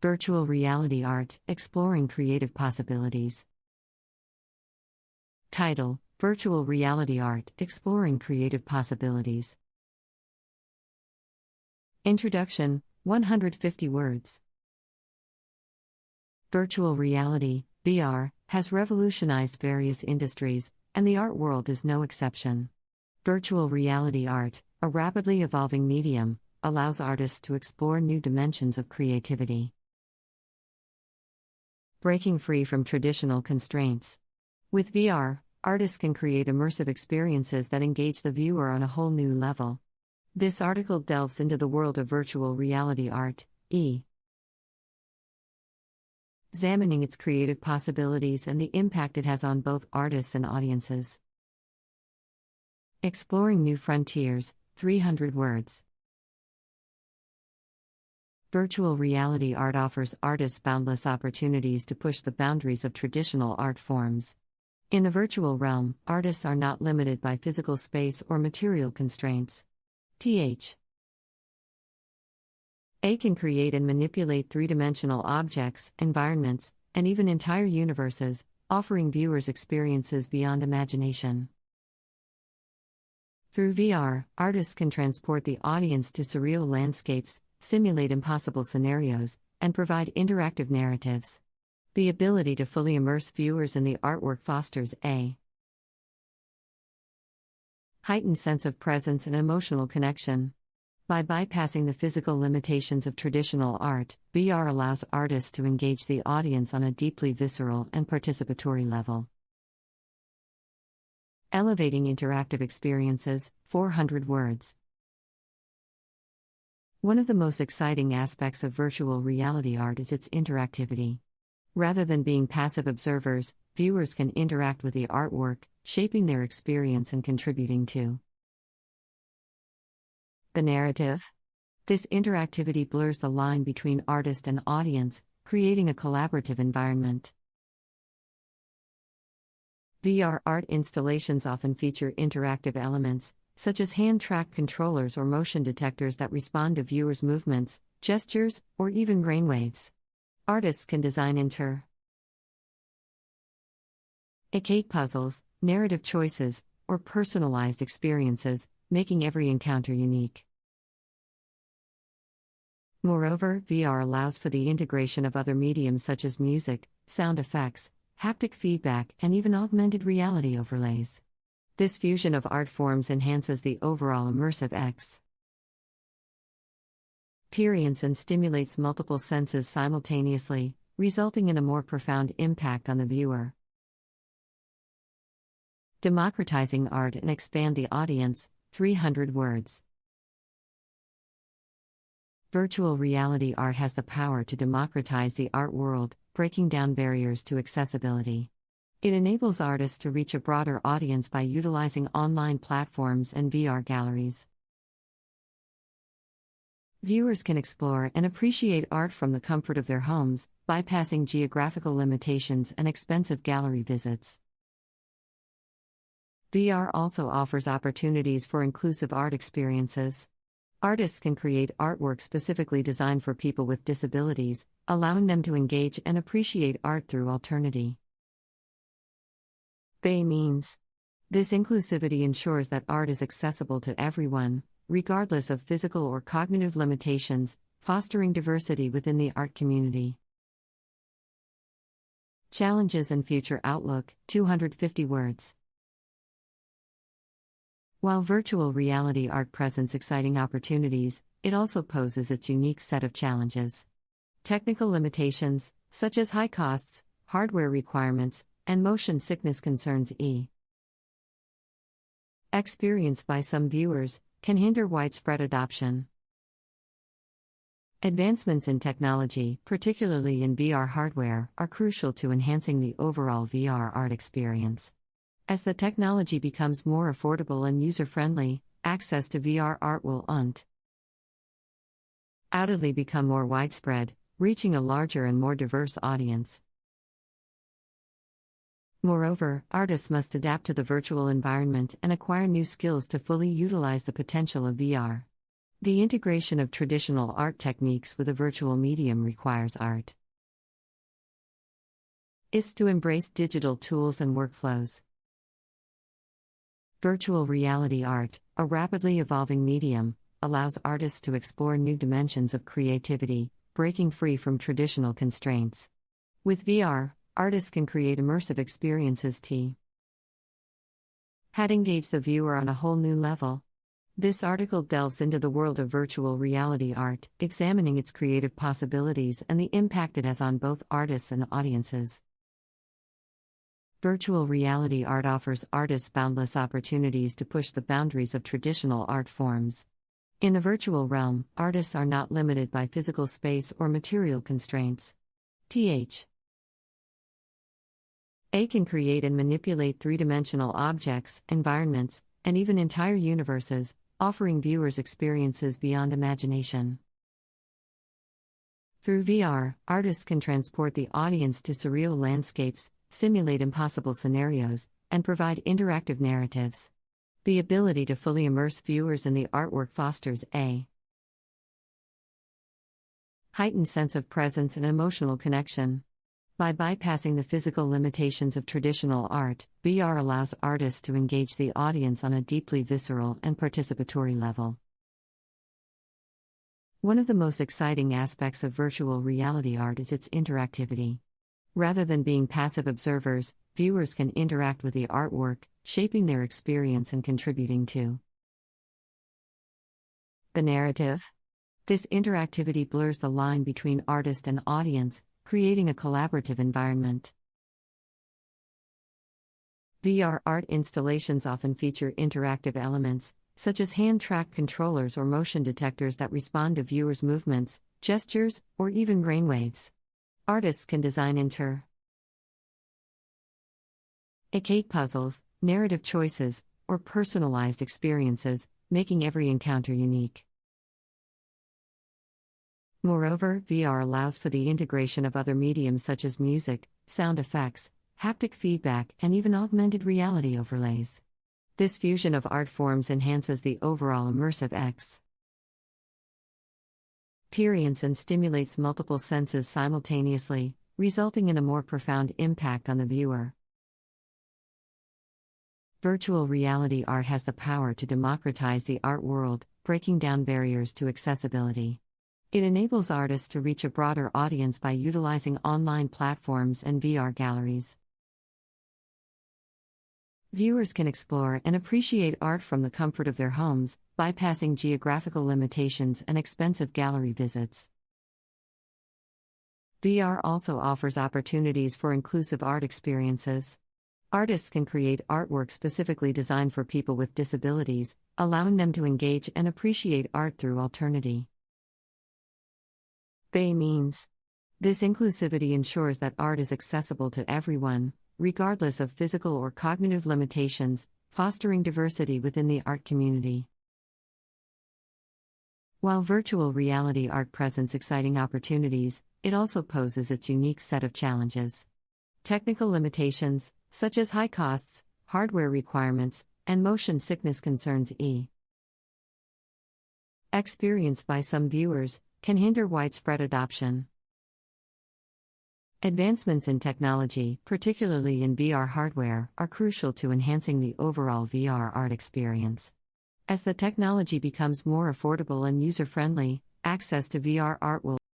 Virtual reality art, exploring creative possibilities. Title: Virtual reality art, exploring creative possibilities. Introduction, 150 words. Virtual reality, VR, has revolutionized various industries, and the art world is no exception. Virtual reality art, a rapidly evolving medium, allows artists to explore new dimensions of creativity. Breaking free from traditional constraints. With VR, artists can create immersive experiences that engage the viewer on a whole new level. This article delves into the world of virtual reality art, examining its creative possibilities and the impact it has on both artists and audiences. Exploring new frontiers, 300 words. Virtual reality art offers artists boundless opportunities to push the boundaries of traditional art forms. In the virtual realm, artists are not limited by physical space or material constraints. They can create and manipulate three-dimensional objects, environments, and even entire universes, offering viewers experiences beyond imagination. Through VR, artists can transport the audience to surreal landscapes, simulate impossible scenarios, and provide interactive narratives. The ability to fully immerse viewers in the artwork fosters a heightened sense of presence and emotional connection. By bypassing the physical limitations of traditional art, VR allows artists to engage the audience on a deeply visceral and participatory level. Elevating interactive experiences, 400 words. One of the most exciting aspects of virtual reality art is its interactivity. Rather than being passive observers, viewers can interact with the artwork, shaping their experience and contributing to the narrative. This interactivity blurs the line between artist and audience, creating a collaborative environment. VR art installations often feature interactive elements, such as hand-tracked controllers or motion detectors that respond to viewers' movements, gestures, or even brainwaves. Artists can design intricate puzzles, narrative choices, or personalized experiences, making every encounter unique. Moreover, VR allows for the integration of other mediums such as music, sound effects, haptic feedback, and even augmented reality overlays. This fusion of art forms enhances the overall immersive experience and stimulates multiple senses simultaneously, resulting in a more profound impact on the viewer. Democratizing art and expand the audience, 300 words. Virtual reality art has the power to democratize the art world, breaking down barriers to accessibility. It enables artists to reach a broader audience by utilizing online platforms and VR galleries. Viewers can explore and appreciate art from the comfort of their homes, bypassing geographical limitations and expensive gallery visits. VR also offers opportunities for inclusive art experiences. Artists can create artwork specifically designed for people with disabilities, allowing them to engage and appreciate art through alternity means. This inclusivity ensures that art is accessible to everyone, regardless of physical or cognitive limitations, fostering diversity within the art community. Challenges and future outlook, 250 words. While virtual reality art presents exciting opportunities, it also poses its unique set of challenges. Technical limitations, such as high costs, hardware requirements, and motion sickness concerns experienced by some viewers, can hinder widespread adoption. Advancements in technology, particularly in VR hardware, are crucial to enhancing the overall VR art experience. As the technology becomes more affordable and user-friendly, access to VR art will undoubtedly become more widespread, reaching a larger and more diverse audience. Moreover, artists must adapt to the virtual environment and acquire new skills to fully utilize the potential of VR. The integration of traditional art techniques with a virtual medium requires art is to embrace digital tools and workflows. Virtual reality art, a rapidly evolving medium, allows artists to explore new dimensions of creativity, breaking free from traditional constraints. With VR, artists can create immersive experiences that engage the viewer on a whole new level. This article delves into the world of virtual reality art, examining its creative possibilities and the impact it has on both artists and audiences. Virtual reality art offers artists boundless opportunities to push the boundaries of traditional art forms. In the virtual realm, artists are not limited by physical space or material constraints. They can create and manipulate three-dimensional objects, environments, and even entire universes, offering viewers experiences beyond imagination. Through VR, artists can transport the audience to surreal landscapes, simulate impossible scenarios, and provide interactive narratives. The ability to fully immerse viewers in the artwork fosters a heightened sense of presence and emotional connection. By bypassing the physical limitations of traditional art, VR allows artists to engage the audience on a deeply visceral and participatory level. One of the most exciting aspects of virtual reality art is its interactivity. Rather than being passive observers, viewers can interact with the artwork, shaping their experience and contributing to the narrative. This interactivity blurs the line between artist and audience, creating a collaborative environment. VR art installations often feature interactive elements, such as hand-tracked controllers or motion detectors that respond to viewers' movements, gestures, or even brainwaves. Artists can design intricate puzzles, narrative choices, or personalized experiences, making every encounter unique. Moreover, VR allows for the integration of other mediums such as music, sound effects, haptic feedback, and even augmented reality overlays. This fusion of art forms enhances the overall immersive experience and stimulates multiple senses simultaneously, resulting in a more profound impact on the viewer. Virtual reality art has the power to democratize the art world, breaking down barriers to accessibility. It enables artists to reach a broader audience by utilizing online platforms and VR galleries. Viewers can explore and appreciate art from the comfort of their homes, bypassing geographical limitations and expensive gallery visits. VR also offers opportunities for inclusive art experiences. Artists can create artwork specifically designed for people with disabilities, allowing them to engage and appreciate art through alternative means. This inclusivity ensures that art is accessible to everyone, regardless of physical or cognitive limitations, fostering diversity within the art community. While virtual reality art presents exciting opportunities, it also poses its unique set of challenges. Technical limitations, such as high costs, hardware requirements, and motion sickness concerns experienced by some viewers, can hinder widespread adoption. Advancements in technology, particularly in VR hardware, are crucial to enhancing the overall VR art experience. As the technology becomes more affordable and user-friendly, access to VR art will